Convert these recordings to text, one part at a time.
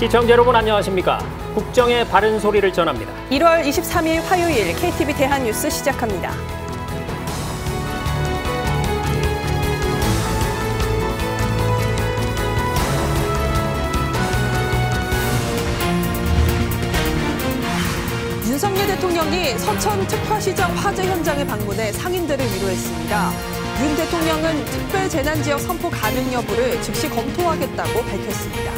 시청자 여러분 안녕하십니까? 국정의 바른 소리를 전합니다. 1월 23일 화요일 KTV 대한뉴스 시작합니다. 윤석열 대통령이 서천 특화시장 화재 현장에 방문해 상인들을 위로했습니다. 윤 대통령은 특별재난지역 선포 가능 여부를 즉시 검토하겠다고 밝혔습니다.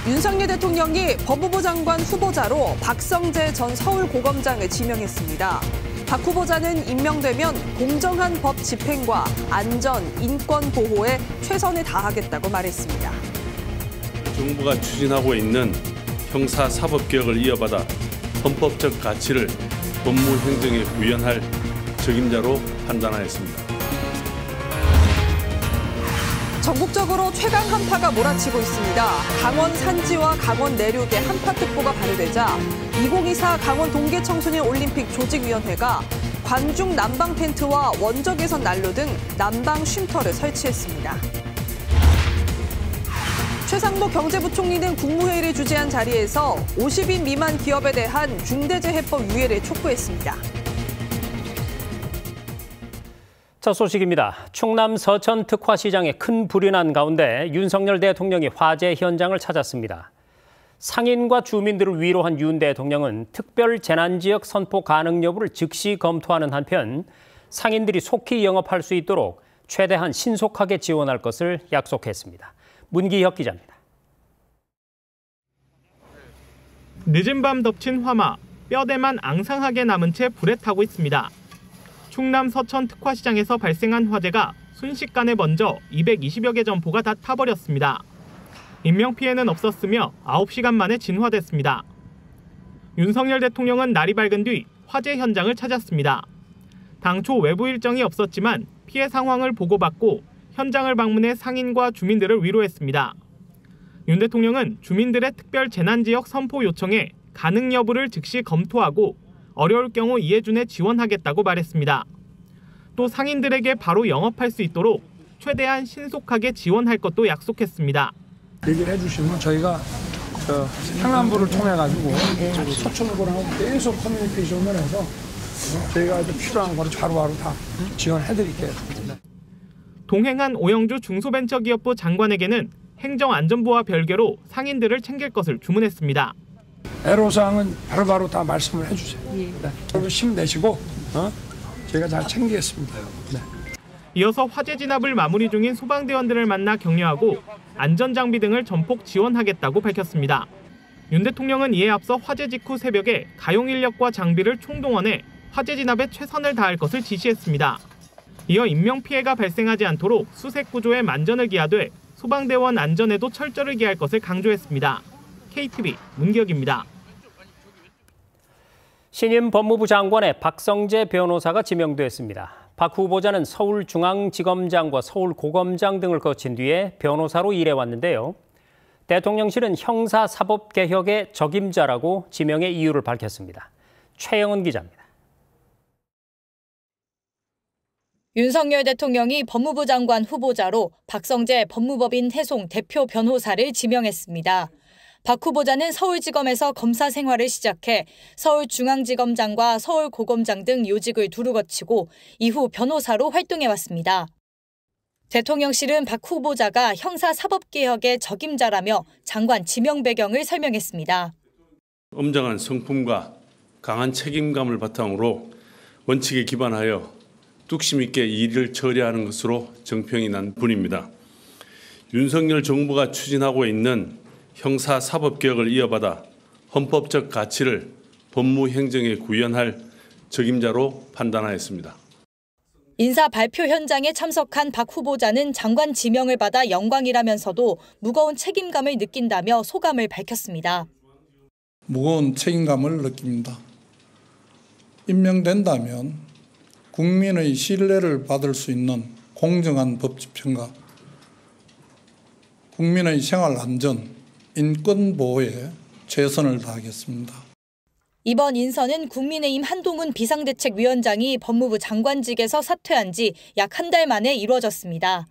윤석열 대통령이 법무부 장관 후보자로 박성재 전 서울고검장을 지명했습니다. 박 후보자는 임명되면 공정한 법 집행과 안전, 인권 보호에 최선을 다하겠다고 말했습니다. 정부가 추진하고 있는 형사사법개혁을 이어받아 헌법적 가치를 법무행정에 구현할 적임자로 판단하였습니다. 전국적으로 최강 한파가 몰아치고 있습니다. 강원 산지와 강원 내륙에 한파특보가 발효되자 2024 강원 동계청소년 올림픽 조직위원회가 관중 난방 텐트와 원적외선 난로 등 난방 쉼터를 설치했습니다. 최상목 경제부총리는 국무회의를 주재한 자리에서 50인 미만 기업에 대한 중대재해법 유예를 촉구했습니다. 첫 소식입니다. 충남 서천 특화시장에 큰 불이 난 가운데 윤석열 대통령이 화재 현장을 찾았습니다. 상인과 주민들을 위로한 윤 대통령은 특별 재난지역 선포 가능 여부를 즉시 검토하는 한편 상인들이 속히 영업할 수 있도록 최대한 신속하게 지원할 것을 약속했습니다. 문기혁 기자입니다. 늦은 밤 덮친 화마, 뼈대만 앙상하게 남은 채 불에 타고 있습니다. 충남 서천 특화시장에서 발생한 화재가 순식간에 먼저 220여 개 점포가 다 타버렸습니다. 인명피해는 없었으며 9시간 만에 진화됐습니다. 윤석열 대통령은 날이 밝은 뒤 화재 현장을 찾았습니다. 당초 외부 일정이 없었지만 피해 상황을 보고받고 현장을 방문해 상인과 주민들을 위로했습니다. 윤 대통령은 주민들의 특별 재난지역 선포 요청에 가능 여부를 즉시 검토하고 어려울 경우 이해준에 지원하겠다고 말했습니다. 또 상인들에게 바로 영업할 수 있도록 최대한 신속하게 지원할 것도 약속했습니다. 얘기를 해주시면 저희가 상남부를 통해가지고 서천구랑 계속 커뮤니케이션을 해서 저희가 필요한 거를 바로바로 다 지원해드릴게요. 동행한 오영주 중소벤처기업부 장관에게는 행정안전부와 별개로 상인들을 챙길 것을 주문했습니다. 애로사항은 바로바로 다 말씀을 해주세요. 네. 여러분 힘내시고 저희가 잘 챙기겠습니다. 네. 이어서 화재 진압을 마무리 중인 소방대원들을 만나 격려하고 안전장비 등을 전폭 지원하겠다고 밝혔습니다. 윤 대통령은 이에 앞서 화재 직후 새벽에 가용 인력과 장비를 총동원해 화재 진압에 최선을 다할 것을 지시했습니다. 이어 인명피해가 발생하지 않도록 수색구조에 만전을 기하되 소방대원 안전에도 철저를 기할 것을 강조했습니다. KTV 문기혁입니다. 신임 법무부 장관에 박성재 변호사가 지명됐습니다. 박 후보자는 서울중앙지검장과 서울고검장 등을 거친 뒤에 변호사로 일해왔는데요. 대통령실은 형사사법개혁의 적임자라고 지명의 이유를 밝혔습니다. 최영은 기자입니다. 윤석열 대통령이 법무부 장관 후보자로 박성재 법무법인 해송 대표 변호사를 지명했습니다. 박 후보자는 서울지검에서 검사 생활을 시작해 서울중앙지검장과 서울고검장 등 요직을 두루 거치고 이후 변호사로 활동해왔습니다. 대통령실은 박 후보자가 형사사법개혁의 적임자라며 장관 지명 배경을 설명했습니다. 엄정한 성품과 강한 책임감을 바탕으로 원칙에 기반하여 뚝심 있게 일을 처리하는 것으로 정평이 난 분입니다. 윤석열 정부가 추진하고 있는 형사사법개혁을 이어받아 헌법적 가치를 법무행정에 구현할 적임자로 판단하였습니다. 인사 발표 현장에 참석한 박 후보자는 장관 지명을 받아 영광이라면서도 무거운 책임감을 느낀다며 소감을 밝혔습니다. 무거운 책임감을 느낍니다. 임명된다면 국민의 신뢰를 받을 수 있는 공정한 법 집행과 국민의 생활 안전, 인권 보호에 최선을 다하겠습니다. 이번 인선은 국민의힘 한동훈 비상대책위원장이 법무부 장관직에서 사퇴한 지 약 한 달 만에 이루어졌습니다.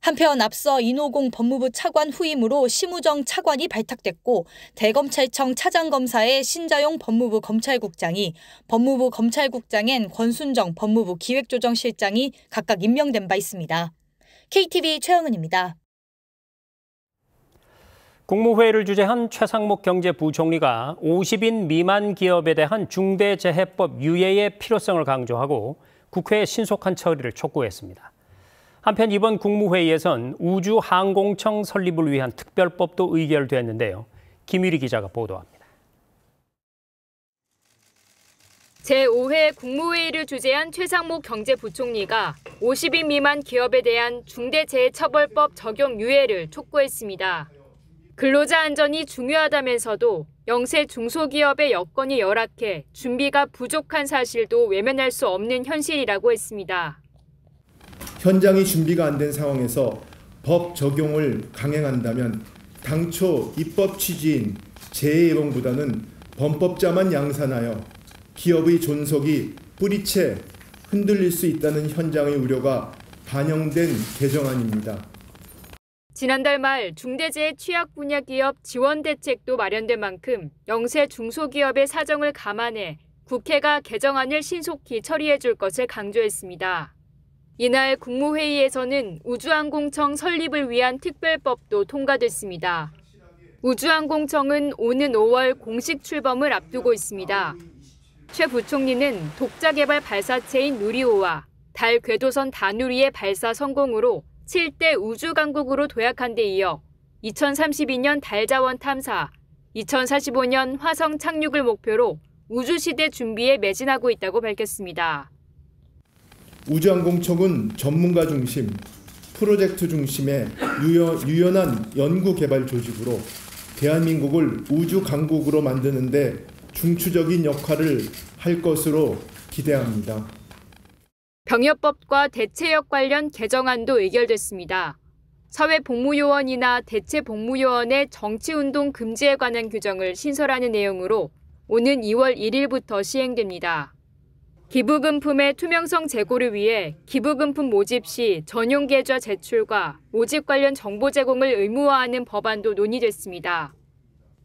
한편 앞서 인호공 법무부 차관 후임으로 심우정 차관이 발탁됐고 대검찰청 차장검사의 신자용 법무부 검찰국장이 법무부 검찰국장엔 권순정 법무부 기획조정실장이 각각 임명된 바 있습니다. KTV 최영은입니다. 국무회의를 주재한 최상목 경제부총리가 50인 미만 기업에 대한 중대재해법 유예의 필요성을 강조하고 국회의 신속한 처리를 촉구했습니다. 한편 이번 국무회의에선 우주항공청 설립을 위한 특별법도 의결됐는데요. 김유리 기자가 보도합니다. 제5회 국무회의를 주재한 최상목 경제부총리가 50인 미만 기업에 대한 중대재해처벌법 적용 유예를 촉구했습니다. 근로자 안전이 중요하다면서도 영세 중소기업의 여건이 열악해 준비가 부족한 사실도 외면할 수 없는 현실이라고 했습니다. 현장이 준비가 안 된 상황에서 법 적용을 강행한다면 당초 입법 취지인 재해 예방보다는 범법자만 양산하여 기업의 존속이 뿌리채 흔들릴 수 있다는 현장의 우려가 반영된 개정안입니다. 지난달 말 중대재해 취약 분야 기업 지원 대책도 마련된 만큼 영세 중소기업의 사정을 감안해 국회가 개정안을 신속히 처리해 줄 것을 강조했습니다. 이날 국무회의에서는 우주항공청 설립을 위한 특별법도 통과됐습니다. 우주항공청은 오는 5월 공식 출범을 앞두고 있습니다. 최 부총리는 독자개발 발사체인 누리호와 달 궤도선 다누리의 발사 성공으로 7대 우주강국으로 도약한 데 이어 2032년 달 자원 탐사, 2045년 화성 착륙을 목표로 우주시대 준비에 매진하고 있다고 밝혔습니다. 우주항공청은 전문가 중심, 프로젝트 중심의 유연한 연구개발 조직으로 대한민국을 우주강국으로 만드는 데 중추적인 역할을 할 것으로 기대합니다. 병역법과 대체역 관련 개정안도 의결됐습니다. 사회복무요원이나 대체복무요원의 정치운동 금지에 관한 규정을 신설하는 내용으로 오는 2월 1일부터 시행됩니다. 기부금품의 투명성 제고를 위해 기부금품 모집 시 전용 계좌 제출과 모집 관련 정보 제공을 의무화하는 법안도 논의됐습니다.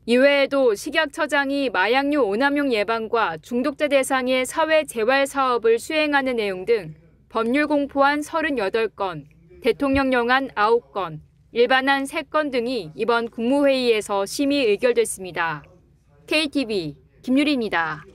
이외에도 식약처장이 마약류 오남용 예방과 중독자 대상의 사회 재활 사업을 수행하는 내용 등 법률 공포안 38건, 대통령령안 9건, 일반안 3건 등이 이번 국무회의에서 심의 의결됐습니다. KTV 김유리입니다.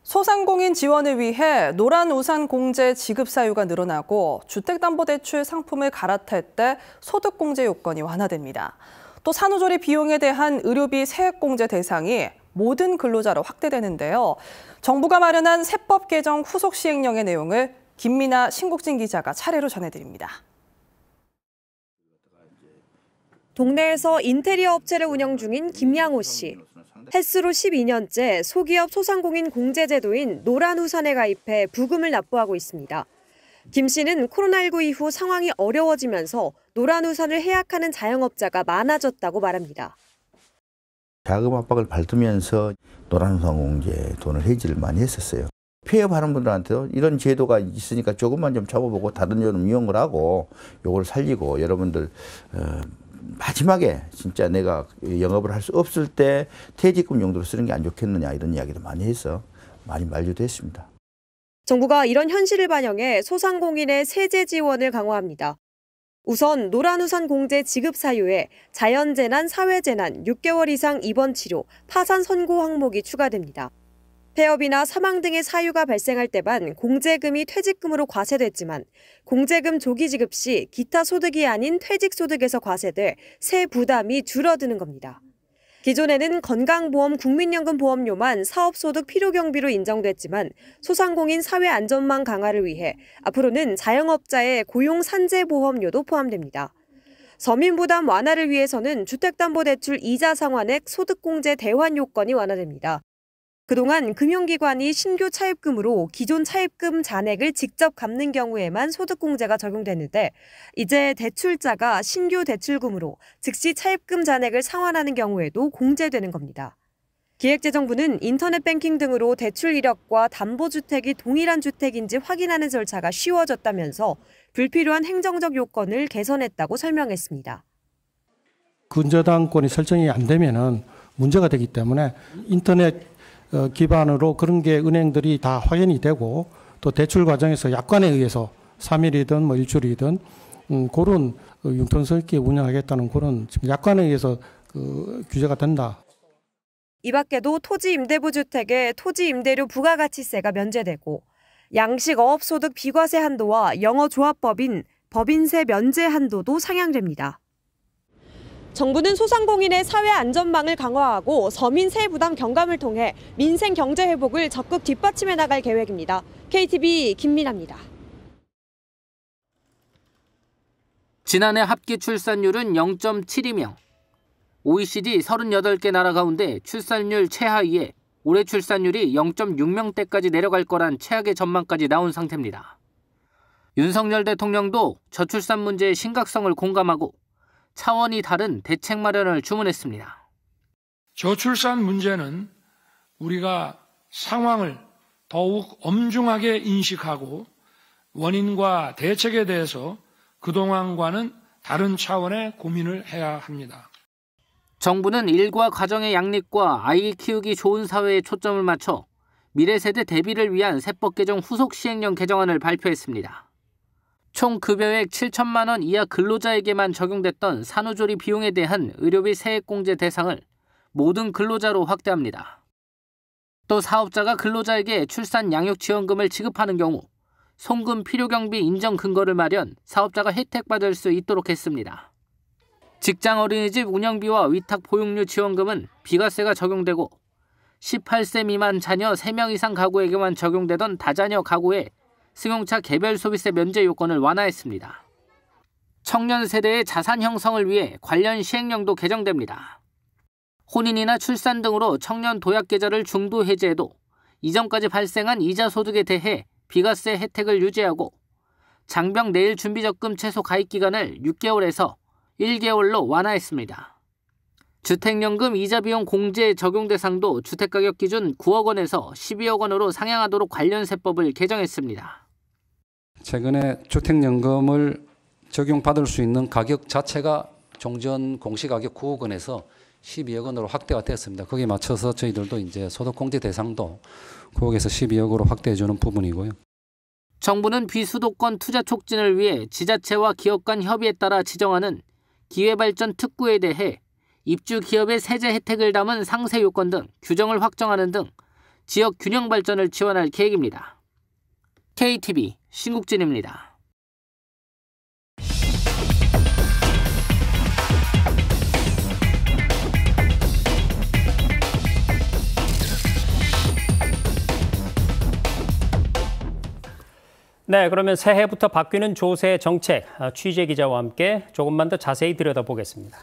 소상공인 지원을 위해 노란우산 공제 지급 사유가 늘어나고 주택담보대출 상품을 갈아탈 때 소득공제 요건이 완화됩니다. 또 산후조리 비용에 대한 의료비 세액공제 대상이 모든 근로자로 확대되는데요. 정부가 마련한 세법 개정 후속 시행령의 내용을 김민아, 신국진 기자가 차례로 전해드립니다. 동네에서 인테리어 업체를 운영 중인 김양호 씨. 햇수로 12년째 소기업 소상공인 공제제도인 노란우산에 가입해 부금을 납부하고 있습니다. 김 씨는 코로나19 이후 상황이 어려워지면서 노란우산을 해약하는 자영업자가 많아졌다고 말합니다. 자금 압박을 받으면서 노란우산 공제 돈을 해지를 많이 했었어요. 폐업하는 분들한테도 이런 제도가 있으니까 조금만 좀 잡아보고 다른 좀 이용을 하고 요걸 살리고 여러분들 마지막에 진짜 내가 영업을 할 수 없을 때 퇴직금 용도로 쓰는 게 안 좋겠느냐 이런 이야기도 많이 해서 많이 만류도 했습니다. 정부가 이런 현실을 반영해 소상공인의 세제 지원을 강화합니다. 우선 노란우산 공제 지급 사유에 자연재난, 사회재난, 6개월 이상 입원 치료, 파산 선고 항목이 추가됩니다. 폐업이나 사망 등의 사유가 발생할 때만 공제금이 퇴직금으로 과세됐지만 공제금 조기 지급 시 기타 소득이 아닌 퇴직소득에서 과세돼 세 부담이 줄어드는 겁니다. 기존에는 건강보험, 국민연금 보험료만 사업소득 필요경비로 인정됐지만 소상공인 사회안전망 강화를 위해 앞으로는 자영업자의 고용산재보험료도 포함됩니다. 서민부담 완화를 위해서는 주택담보대출 이자 상환액 소득공제 대환 요건이 완화됩니다. 그동안 금융기관이 신규 차입금으로 기존 차입금 잔액을 직접 갚는 경우에만 소득공제가 적용됐는데 이제 대출자가 신규 대출금으로 즉시 차입금 잔액을 상환하는 경우에도 공제되는 겁니다. 기획재정부는 인터넷 뱅킹 등으로 대출 이력과 담보주택이 동일한 주택인지 확인하는 절차가 쉬워졌다면서 불필요한 행정적 요건을 개선했다고 설명했습니다. 근저당권이 설정이 안 되면은 문제가 되기 때문에 인터넷 기반으로 그런 게 은행들이 다 확인이 되고 또 대출 과정에서 약관에 의해서 3일이든 뭐 일주일이든 그런 융통스럽게 운영하겠다는 그런 지금 약관에 의해서 규제가 된다. 이 밖에도 토지 임대부 주택의 토지 임대료 부가가치세가 면제되고 양식 어업소득 비과세 한도와 영어조합법인 법인세 면제 한도도 상향됩니다. 정부는 소상공인의 사회 안전망을 강화하고 서민 세액 부담 경감을 통해 민생 경제 회복을 적극 뒷받침해 나갈 계획입니다. KTV 김민아입니다. 지난해 합계 출산율은 0.72명. OECD 38개 나라 가운데 출산율 최하위에 올해 출산율이 0.6명대까지 내려갈 거란 최악의 전망까지 나온 상태입니다. 윤석열 대통령도 저출산 문제의 심각성을 공감하고 차원이 다른 대책 마련을 주문했습니다. 저출산 문제는 우리가 상황을 더욱 엄중하게 인식하고 원인과 대책에 대해서 그동안과는 다른 차원의 고민을 해야 합니다. 정부는 일과 가정의 양립과 아이 키우기 좋은 사회에 초점을 맞춰 미래 세대 대비를 위한 세법 개정 후속 시행령 개정안을 발표했습니다. 총 급여액 7천만 원 이하 근로자에게만 적용됐던 산후조리 비용에 대한 의료비 세액공제 대상을 모든 근로자로 확대합니다. 또 사업자가 근로자에게 출산 양육지원금을 지급하는 경우 송금 필요경비 인정 근거를 마련, 사업자가 혜택받을 수 있도록 했습니다. 직장 어린이집 운영비와 위탁 보육료 지원금은 비과세가 적용되고 18세 미만 자녀 3명 이상 가구에게만 적용되던 다자녀 가구에 승용차 개별 소비세 면제 요건을 완화했습니다. 청년 세대의 자산 형성을 위해 관련 시행령도 개정됩니다. 혼인이나 출산 등으로 청년 도약 계좌를 중도 해제해도 이전까지 발생한 이자 소득에 대해 비과세 혜택을 유지하고 장병 내일 준비적금 최소 가입 기간을 6개월에서 1개월로 완화했습니다. 주택연금 이자비용 공제 적용 대상도 주택가격 기준 9억 원에서 12억 원으로 상향하도록 관련 세법을 개정했습니다. 최근에 주택연금을 적용받을 수 있는 가격 자체가 종전 공시가격 9억 원에서 12억 원으로 확대가 됐습니다. 거기에 맞춰서 저희들도 이제 소득공제 대상도 9억에서 12억으로 확대해주는 부분이고요. 정부는 비수도권 투자 촉진을 위해 지자체와 기업 간 협의에 따라 지정하는 기회발전 특구에 대해 입주 기업의 세제 혜택을 담은 상세 요건 등 규정을 확정하는 등 지역 균형 발전을 지원할 계획입니다. KTV 신국진입니다. 네, 그러면 새해부터 바뀌는 조세 정책 취재 기자와 함께 조금만 더 자세히 들여다보겠습니다.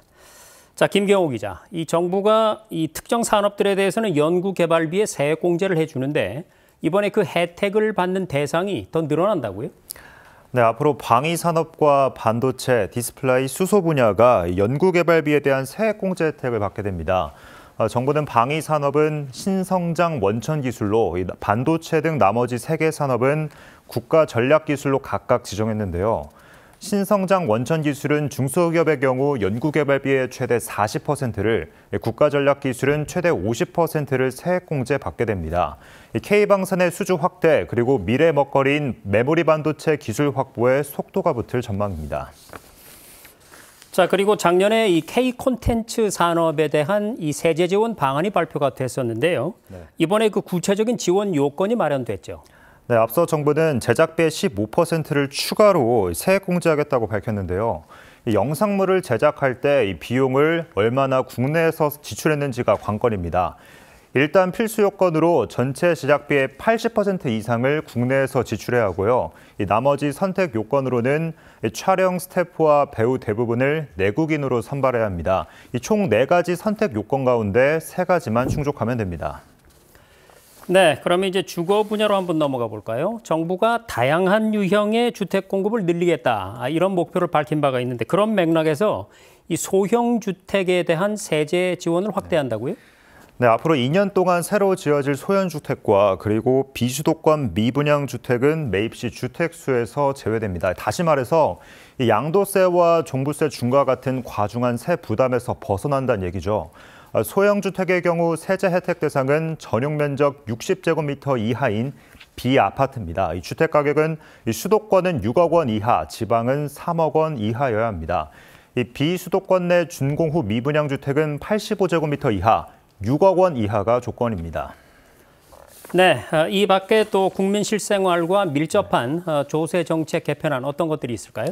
자, 김경호 기자, 이 정부가 이 특정 산업들에 대해서는 연구개발비에 세액 공제를 해주는데 이번에 그 혜택을 받는 대상이 더 늘어난다고요? 네, 앞으로 방위산업과 반도체, 디스플레이, 수소 분야가 연구개발비에 대한 세액 공제 혜택을 받게 됩니다. 정부는 방위산업은 신성장 원천 기술로, 반도체 등 나머지 3개 산업은 국가 전략 기술로 각각 지정했는데요. 신성장 원천 기술은 중소기업의 경우 연구개발비의 최대 40%를, 국가 전략 기술은 최대 50%를 세액 공제 받게 됩니다. K방산의 수주 확대, 그리고 미래 먹거리인 메모리 반도체 기술 확보에 속도가 붙을 전망입니다. 자, 그리고 작년에 이 K 콘텐츠 산업에 대한 이 세제 지원 방안이 발표가 됐었는데요. 네. 이번에 그 구체적인 지원 요건이 마련됐죠. 네, 앞서 정부는 제작비의 15%를 추가로 세액 공제하겠다고 밝혔는데요. 이 영상물을 제작할 때 이 비용을 얼마나 국내에서 지출했는지가 관건입니다. 일단 필수 요건으로 전체 제작비의 80% 이상을 국내에서 지출해야 하고요. 이 나머지 선택 요건으로는 촬영 스태프와 배우 대부분을 내국인으로 선발해야 합니다. 이 총 4가지 선택 요건 가운데 3가지만 충족하면 됩니다. 네, 그러면 이제 주거 분야로 한번 넘어가 볼까요? 정부가 다양한 유형의 주택 공급을 늘리겠다, 이런 목표를 밝힌 바가 있는데 그런 맥락에서 이 소형 주택에 대한 세제 지원을 확대한다고요? 네, 앞으로 2년 동안 새로 지어질 소형주택과 그리고 비수도권 미분양주택은 매입 시 주택수에서 제외됩니다. 다시 말해서 이 양도세와 종부세 중과 같은 과중한 세 부담에서 벗어난다는 얘기죠. 소형주택의 경우 세제 혜택 대상은 전용 면적 60제곱미터 이하인 비아파트입니다. 이 주택 가격은 수도권은 6억 원 이하, 지방은 3억 원 이하여야 합니다. 이 비수도권 내 준공 후 미분양 주택은 85제곱미터 이하, 6억 원 이하가 조건입니다. 네, 이 밖에 또 국민 실생활과 밀접한 조세 정책 개편안 어떤 것들이 있을까요?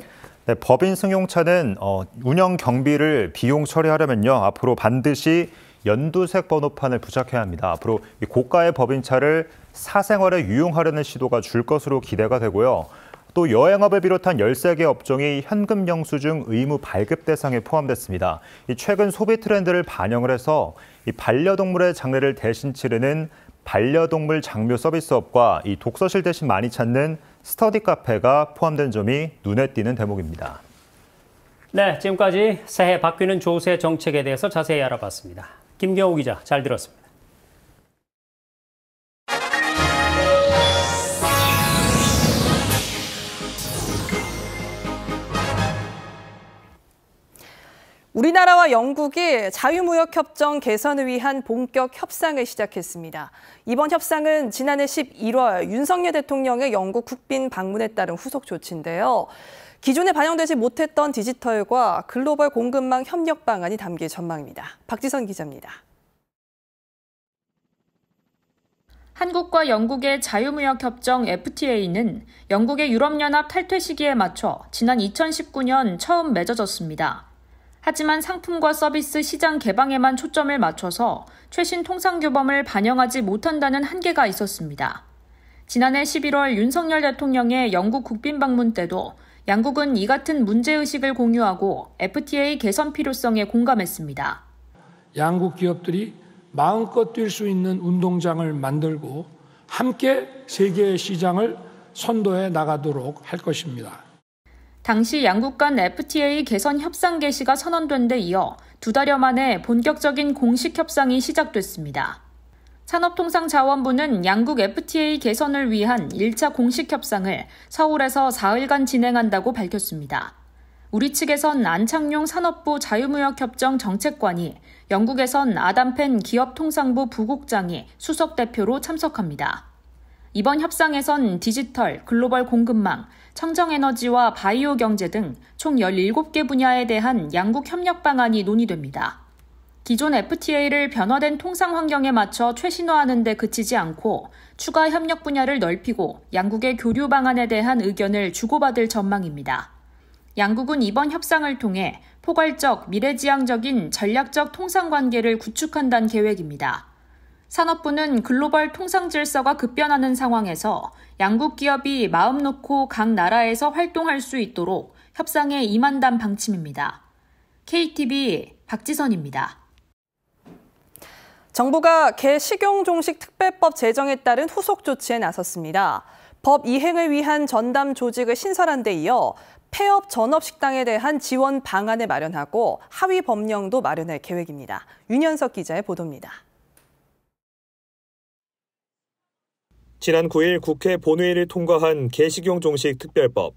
네, 법인 승용차는 운영 경비를 비용 처리하려면요, 앞으로 반드시 연두색 번호판을 부착해야 합니다. 앞으로 고가의 법인차를 사생활에 유용하려는 시도가 줄 것으로 기대가 되고요. 또 여행업을 비롯한 13개 업종이 현금 영수증 의무 발급 대상에 포함됐습니다. 최근 소비 트렌드를 반영을 해서 이 반려동물의 장례를 대신 치르는 반려동물 장묘 서비스업과 이 독서실 대신 많이 찾는 스터디 카페가 포함된 점이 눈에 띄는 대목입니다. 네, 지금까지 새해 바뀌는 조세 정책에 대해서 자세히 알아봤습니다. 김경호 기자, 잘 들었습니다. 우리나라와 영국이 자유무역협정 개선을 위한 본격 협상을 시작했습니다. 이번 협상은 지난해 11월 윤석열 대통령의 영국 국빈 방문에 따른 후속 조치인데요. 기존에 반영되지 못했던 디지털과 글로벌 공급망 협력 방안이 담길 전망입니다. 박지선 기자입니다. 한국과 영국의 자유무역협정 FTA는 영국의 유럽연합 탈퇴 시기에 맞춰 지난 2019년 처음 맺어졌습니다. 하지만 상품과 서비스 시장 개방에만 초점을 맞춰서 최신 통상규범을 반영하지 못한다는 한계가 있었습니다. 지난해 11월 윤석열 대통령의 영국 국빈 방문 때도 양국은 이 같은 문제의식을 공유하고 FTA 개선 필요성에 공감했습니다. 양국 기업들이 마음껏 뛸 수 있는 운동장을 만들고 함께 세계 시장을 선도해 나가도록 할 것입니다. 당시 양국 간 FTA 개선 협상 개시가 선언된 데 이어 2달여 만에 본격적인 공식 협상이 시작됐습니다. 산업통상자원부는 양국 FTA 개선을 위한 1차 공식 협상을 서울에서 4일간 진행한다고 밝혔습니다. 우리 측에선 안창용 산업부 자유무역협정 정책관이, 영국에선 아담펜 기업통상부 부국장이 수석대표로 참석합니다. 이번 협상에선 디지털, 글로벌 공급망, 청정에너지와 바이오 경제 등 총 17개 분야에 대한 양국 협력 방안이 논의됩니다. 기존 FTA를 변화된 통상 환경에 맞춰 최신화하는 데 그치지 않고 추가 협력 분야를 넓히고 양국의 교류 방안에 대한 의견을 주고받을 전망입니다. 양국은 이번 협상을 통해 포괄적, 미래지향적인 전략적 통상관계를 구축한다는 계획입니다. 산업부는 글로벌 통상 질서가 급변하는 상황에서 양국 기업이 마음 놓고 각 나라에서 활동할 수 있도록 협상에 임한다는 방침입니다. KTV 박지선입니다. 정부가 개식용종식 특별법 제정에 따른 후속 조치에 나섰습니다. 법 이행을 위한 전담 조직을 신설한 데 이어 폐업 전업식당에 대한 지원 방안을 마련하고 하위 법령도 마련할 계획입니다. 윤현석 기자의 보도입니다. 지난 9일 국회 본회의를 통과한 개식용종식 특별법.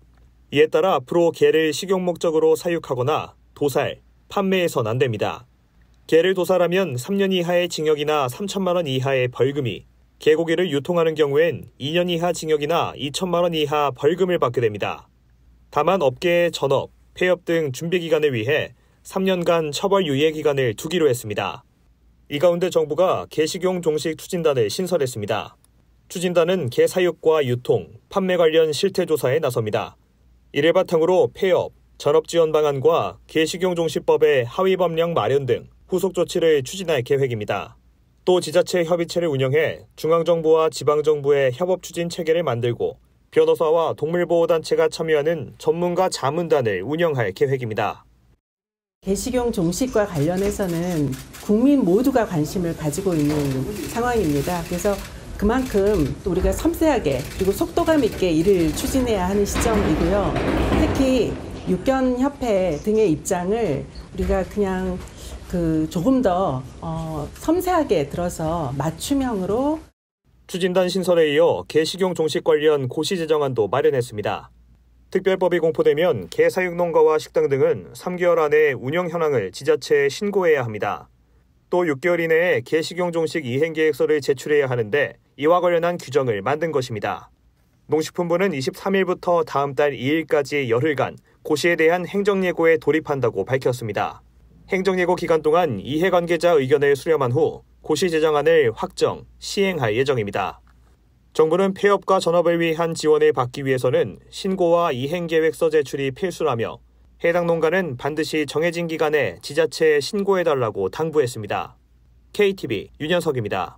이에 따라 앞으로 개를 식용 목적으로 사육하거나 도살, 판매해선 안 됩니다. 개를 도살하면 3년 이하의 징역이나 3천만 원 이하의 벌금이, 개고기를 유통하는 경우엔 2년 이하 징역이나 2천만 원 이하 벌금을 받게 됩니다. 다만 업계의 전업, 폐업 등 준비 기간을 위해 3년간 처벌 유예 기간을 두기로 했습니다. 이 가운데 정부가 개식용 종식 추진단을 신설했습니다. 추진단은 개 사육과 유통, 판매 관련 실태 조사에 나섭니다. 이를 바탕으로 폐업, 전업 지원 방안과 개식용 종식법의 하위 법령 마련 등 후속 조치를 추진할 계획입니다. 또 지자체 협의체를 운영해 중앙정부와 지방정부의 협업 추진 체계를 만들고 변호사와 동물보호단체가 참여하는 전문가 자문단을 운영할 계획입니다. 개식용 종식과 관련해서는 국민 모두가 관심을 가지고 있는 상황입니다. 그래서 그만큼 또 우리가 섬세하게 그리고 속도감 있게 일을 추진해야 하는 시점이고요. 특히 육견협회 등의 입장을 우리가 그냥 조금 더 섬세하게 들어서 맞춤형으로. 추진단 신설에 이어 개식용 종식 관련 고시 제정안도 마련했습니다. 특별법이 공포되면 개사육 농가와 식당 등은 3개월 안에 운영 현황을 지자체에 신고해야 합니다. 또 6개월 이내에 개식용 종식 이행 계획서를 제출해야 하는데 이와 관련한 규정을 만든 것입니다. 농식품부는 23일부터 다음 달 2일까지 열흘간 고시에 대한 행정예고에 돌입한다고 밝혔습니다. 행정예고 기간 동안 이해관계자 의견을 수렴한 후 고시 제정안을 확정, 시행할 예정입니다. 정부는 폐업과 전업을 위한 지원을 받기 위해서는 신고와 이행계획서 제출이 필수라며 해당 농가는 반드시 정해진 기간에 지자체에 신고해달라고 당부했습니다. KTV 윤현석입니다.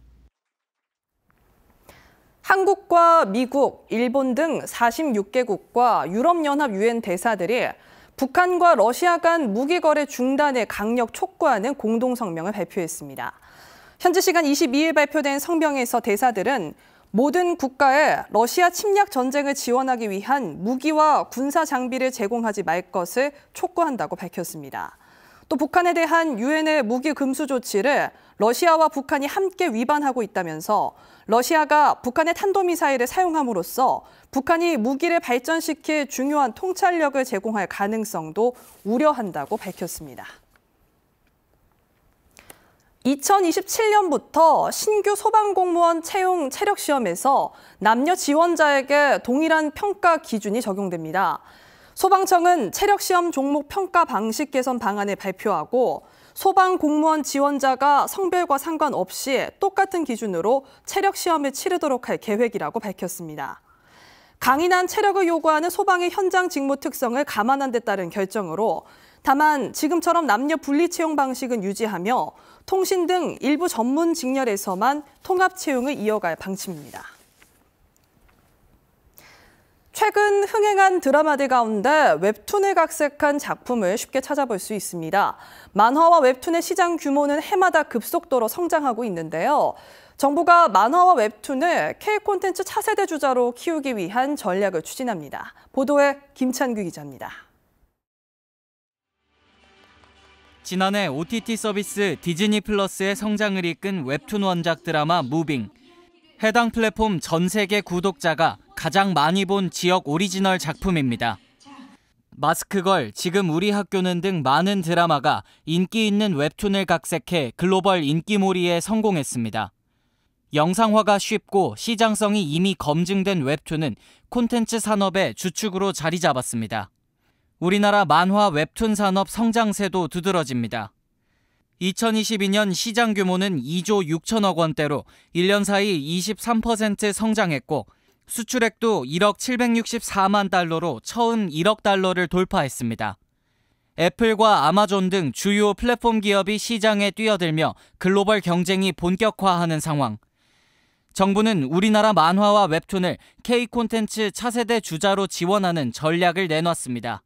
한국과 미국, 일본 등 46개국과 유럽연합 유엔 대사들이 북한과 러시아 간 무기 거래 중단을 강력 촉구하는 공동 성명을 발표했습니다. 현지 시간 22일 발표된 성명에서 대사들은 모든 국가에 러시아 침략 전쟁을 지원하기 위한 무기와 군사 장비를 제공하지 말 것을 촉구한다고 밝혔습니다. 또 북한에 대한 유엔의 무기 금수 조치를 러시아와 북한이 함께 위반하고 있다면서 러시아가 북한의 탄도미사일을 사용함으로써 북한이 무기를 발전시킬 중요한 통찰력을 제공할 가능성도 우려한다고 밝혔습니다. 2027년부터 신규 소방공무원 채용 체력 시험에서 남녀 지원자에게 동일한 평가 기준이 적용됩니다. 소방청은 체력 시험 종목 평가 방식 개선 방안을 발표하고 소방공무원 지원자가 성별과 상관없이 똑같은 기준으로 체력 시험을 치르도록 할 계획이라고 밝혔습니다. 강인한 체력을 요구하는 소방의 현장 직무 특성을 감안한 데 따른 결정으로 다만 지금처럼 남녀 분리 채용 방식은 유지하며 통신 등 일부 전문 직렬에서만 통합 채용을 이어갈 방침입니다. 최근 흥행한 드라마들 가운데 웹툰을 각색한 작품을 쉽게 찾아볼 수 있습니다. 만화와 웹툰의 시장 규모는 해마다 급속도로 성장하고 있는데요. 정부가 만화와 웹툰을 K 콘텐츠 차세대 주자로 키우기 위한 전략을 추진합니다. 보도에 김찬규 기자입니다. 지난해 OTT 서비스 디즈니 플러스의 성장을 이끈 웹툰 원작 드라마 무빙. 해당 플랫폼 전 세계 구독자가 가장 많이 본 지역 오리지널 작품입니다. 마스크걸, 지금 우리 학교는 등 많은 드라마가 인기 있는 웹툰을 각색해 글로벌 인기몰이에 성공했습니다. 영상화가 쉽고 시장성이 이미 검증된 웹툰은 콘텐츠 산업의 주축으로 자리 잡았습니다. 우리나라 만화 웹툰 산업 성장세도 두드러집니다. 2022년 시장 규모는 2조 6천억 원대로 1년 사이 23% 성장했고 수출액도 1억 764만 달러로 처음 1억 달러를 돌파했습니다. 애플과 아마존 등 주요 플랫폼 기업이 시장에 뛰어들며 글로벌 경쟁이 본격화하는 상황. 정부는 우리나라 만화와 웹툰을 K 콘텐츠 차세대 주자로 지원하는 전략을 내놨습니다.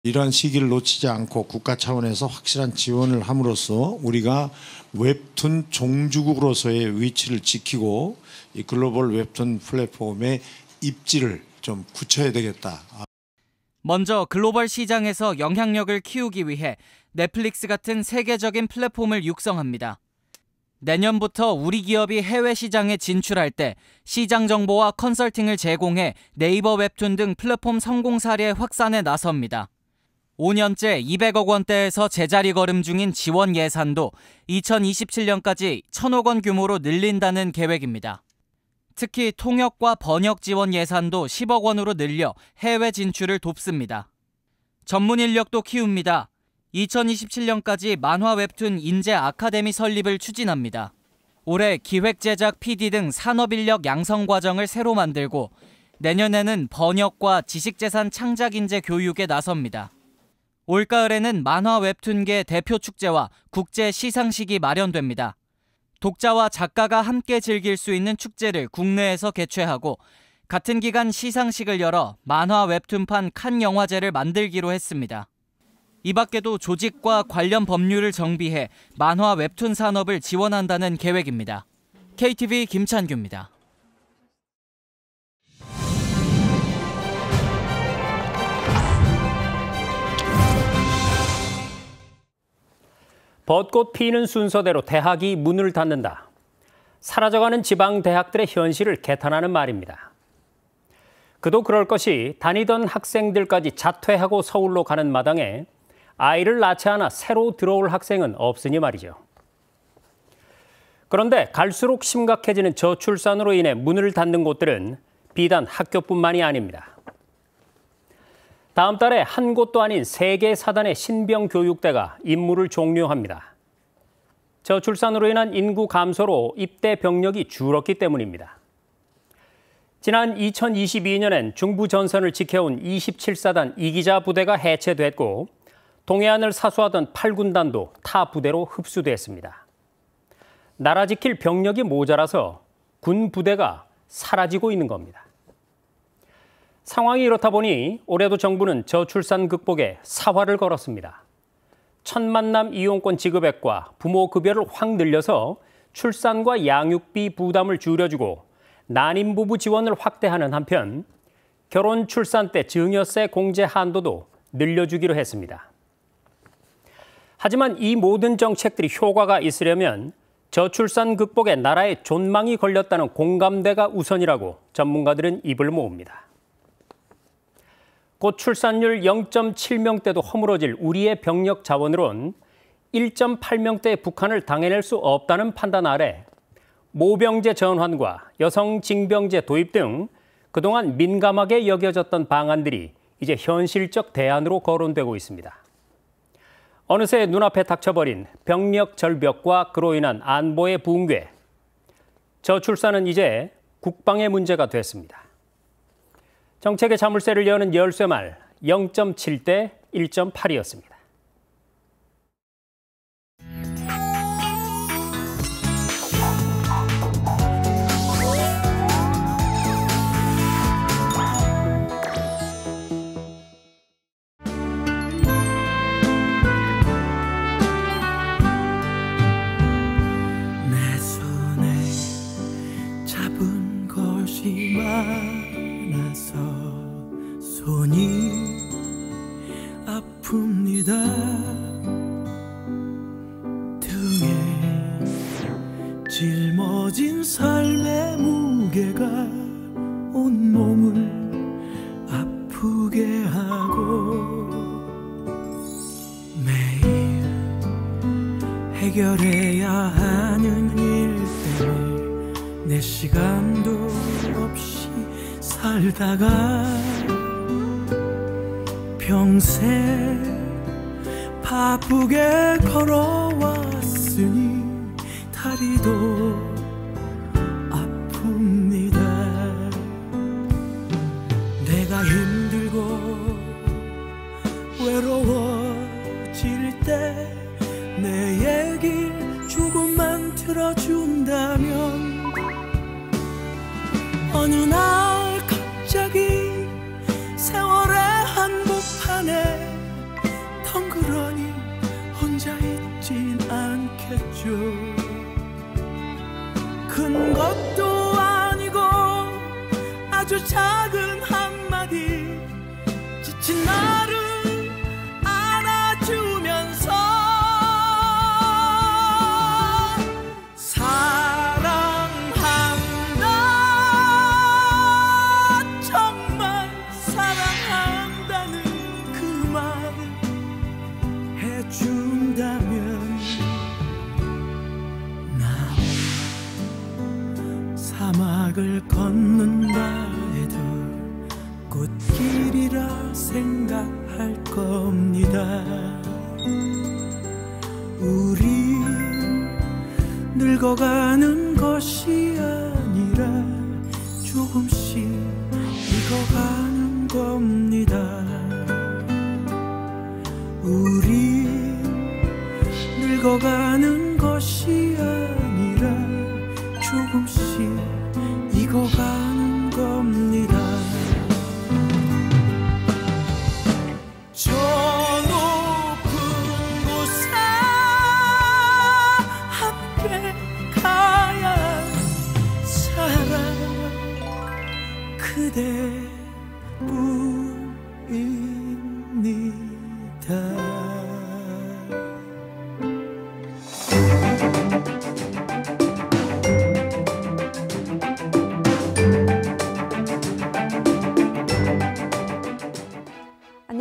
이러한 시기를 놓치지 않고 국가 차원에서 확실한 지원을 함으로써 우리가 웹툰 종주국으로서의 위치를 지키고 이 글로벌 웹툰 플랫폼의 입지를 좀 굳혀야 되겠다. 먼저 글로벌 시장에서 영향력을 키우기 위해 넷플릭스 같은 세계적인 플랫폼을 육성합니다. 내년부터 우리 기업이 해외 시장에 진출할 때 시장 정보와 컨설팅을 제공해 네이버 웹툰 등 플랫폼 성공 사례 확산에 나섭니다. 5년째 200억 원대에서 제자리 걸음 중인 지원 예산도 2027년까지 1,000억 원 규모로 늘린다는 계획입니다. 특히 통역과 번역 지원 예산도 10억 원으로 늘려 해외 진출을 돕습니다. 전문 인력도 키웁니다. 2027년까지 만화 웹툰 인재 아카데미 설립을 추진합니다. 올해 기획 제작 PD 등 산업 인력 양성 과정을 새로 만들고 내년에는 번역과 지식재산 창작 인재 교육에 나섭니다. 올가을에는 만화 웹툰계 대표 축제와 국제 시상식이 마련됩니다. 독자와 작가가 함께 즐길 수 있는 축제를 국내에서 개최하고 같은 기간 시상식을 열어 만화 웹툰판 칸 영화제를 만들기로 했습니다. 이 밖에도 조직과 관련 법률을 정비해 만화 웹툰 산업을 지원한다는 계획입니다. KTV 김찬규입니다. 벚꽃 피는 순서대로 대학이 문을 닫는다. 사라져가는 지방 대학들의 현실을 개탄하는 말입니다. 그도 그럴 것이 다니던 학생들까지 자퇴하고 서울로 가는 마당에 아이를 낳지 않아 새로 들어올 학생은 없으니 말이죠. 그런데 갈수록 심각해지는 저출산으로 인해 문을 닫는 곳들은 비단 학교뿐만이 아닙니다. 다음 달에 한 곳도 아닌 3개 사단의 신병교육대가 임무를 종료합니다. 저출산으로 인한 인구 감소로 입대 병력이 줄었기 때문입니다. 지난 2022년엔 중부 전선을 지켜온 27사단 이기자 부대가 해체됐고 동해안을 사수하던 8군단도 타 부대로 흡수됐습니다. 나라 지킬 병력이 모자라서 군 부대가 사라지고 있는 겁니다. 상황이 이렇다 보니 올해도 정부는 저출산 극복에 사활을 걸었습니다. 첫 만남 이용권 지급액과 부모 급여를 확 늘려서 출산과 양육비 부담을 줄여주고 난임 부부 지원을 확대하는 한편 결혼 출산 때 증여세 공제 한도도 늘려주기로 했습니다. 하지만 이 모든 정책들이 효과가 있으려면 저출산 극복에 나라의 존망이 걸렸다는 공감대가 우선이라고 전문가들은 입을 모읍니다. 곧 출산율 0.7명대도 허물어질 우리의 병력 자원으론 1.8명대의 북한을 당해낼 수 없다는 판단 아래 모병제 전환과 여성 징병제 도입 등 그동안 민감하게 여겨졌던 방안들이 이제 현실적 대안으로 거론되고 있습니다. 어느새 눈앞에 닥쳐버린 병력 절벽과 그로 인한 안보의 붕괴. 저출산은 이제 국방의 문제가 됐습니다. 정책의 자물쇠를 여는 열쇠말 0.7대 1.8이었습니다. 내 손에 잡은 것이 많아서 손이 아픕니다. 등에 짊어진 삶의 무게가 온몸을 아프게 하고 매일 해결해야 하는 일 때문에 내 시간도 없이 살다가 평생 바쁘게 걸어왔으니 다리도 아픕니다. 내가 힘들고 외로워질 때 내 얘기 조금만 들어준다면 어느 날 갑자기 세월의 한복판에 덩그러니 혼자 있진 않겠죠. 큰 것도 아니고 아주 작은 한마디 지친 나를 안아주면서 사랑한다, 정말 사랑한다는 그 말 해준다면 난 사막을 걷는다 해도 꽃길이라 생각할 겁니다. 우리 늙어가는 것이 아니라 조금씩 익어가는 겁니다. 우리 늙어가는 것이 아니라 조금씩 익어가는 겁니다. 저 높은 곳에 함께 가야 사랑 그대뿐입니다.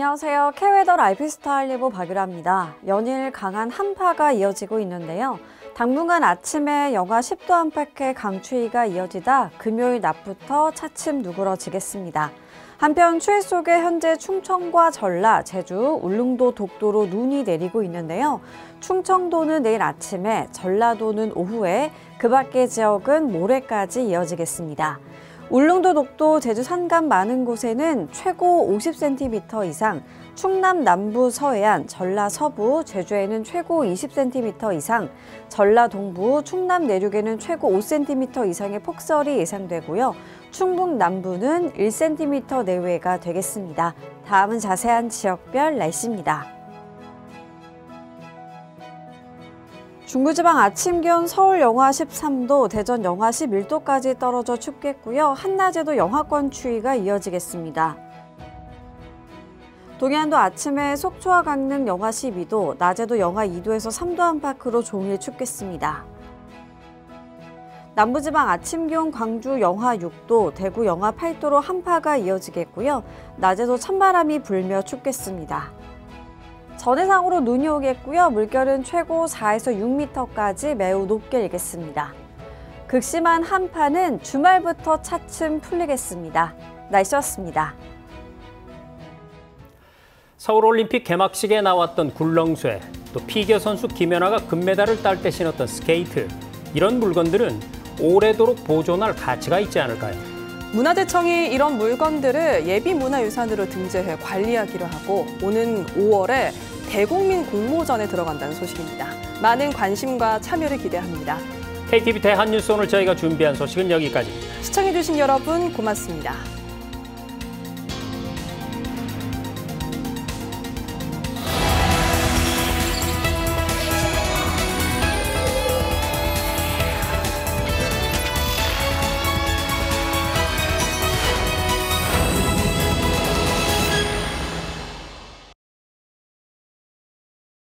안녕하세요. K웨더 라이프스타일리보 박유라입니다. 연일 강한 한파가 이어지고 있는데요. 당분간 아침에 영하 10도 안팎의 강추위가 이어지다 금요일 낮부터 차츰 누그러지겠습니다. 한편 추위 속에 현재 충청과 전라, 제주, 울릉도, 독도로 눈이 내리고 있는데요. 충청도는 내일 아침에, 전라도는 오후에, 그 밖의 지역은 모레까지 이어지겠습니다. 울릉도, 독도, 제주 산간 많은 곳에는 최고 50cm 이상, 충남 남부 서해안, 전라 서부, 제주에는 최고 20cm 이상, 전라 동부, 충남 내륙에는 최고 5cm 이상의 폭설이 예상되고요. 충북 남부는 1cm 내외가 되겠습니다. 다음은 자세한 지역별 날씨입니다. 중부지방 아침 기온 서울 영하 13도, 대전 영하 11도까지 떨어져 춥겠고요. 한낮에도 영하권 추위가 이어지겠습니다. 동해안도 아침에 속초와 강릉 영하 12도, 낮에도 영하 2도에서 3도 안팎으로 종일 춥겠습니다. 남부지방 아침 기온 광주 영하 6도, 대구 영하 8도로 한파가 이어지겠고요. 낮에도 찬바람이 불며 춥겠습니다. 전해상으로 눈이 오겠고요. 물결은 최고 4에서 6m까지 매우 높게 일겠습니다. 극심한 한파는 주말부터 차츰 풀리겠습니다. 날씨였습니다. 서울올림픽 개막식에 나왔던 굴렁쇠, 또 피겨 선수 김연아가 금메달을 딸 때 신었던 스케이트, 이런 물건들은 오래도록 보존할 가치가 있지 않을까요? 문화재청이 이런 물건들을 예비문화유산으로 등재해 관리하기로 하고 오는 5월에 대국민 공모전에 들어간다는 소식입니다. 많은 관심과 참여를 기대합니다. KTV 대한뉴스 오늘 저희가 준비한 소식은 여기까지입니다. 시청해주신 여러분 고맙습니다.